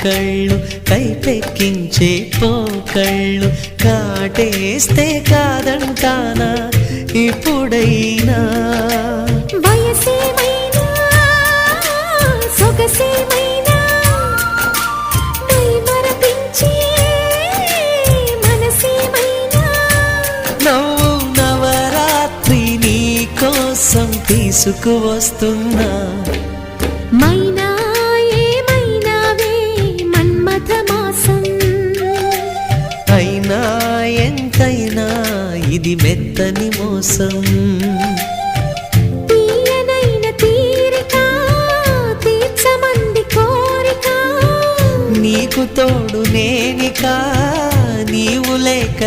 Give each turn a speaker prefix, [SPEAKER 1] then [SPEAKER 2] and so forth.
[SPEAKER 1] కళ్ళు కైపెక్కించే పోకళ్ళు కాటేస్తే కాదంటానా ఇప్పుడైనా
[SPEAKER 2] వయసేమైనా సొగసేమైనా మరపించే మనసేమైనా
[SPEAKER 1] నవ్వు నవరాత్రి నీ కోసం తీసుకువస్తున్నా
[SPEAKER 2] మైనా ఏమైనావే మన్మథ మాసం
[SPEAKER 1] అయినా ఎంతైనా ఇది మెత్తని మోసం
[SPEAKER 2] తీయనైన తీరిక తీర్చమంది కోరిక
[SPEAKER 1] నీకు తోడు నేనిక నీవు లేక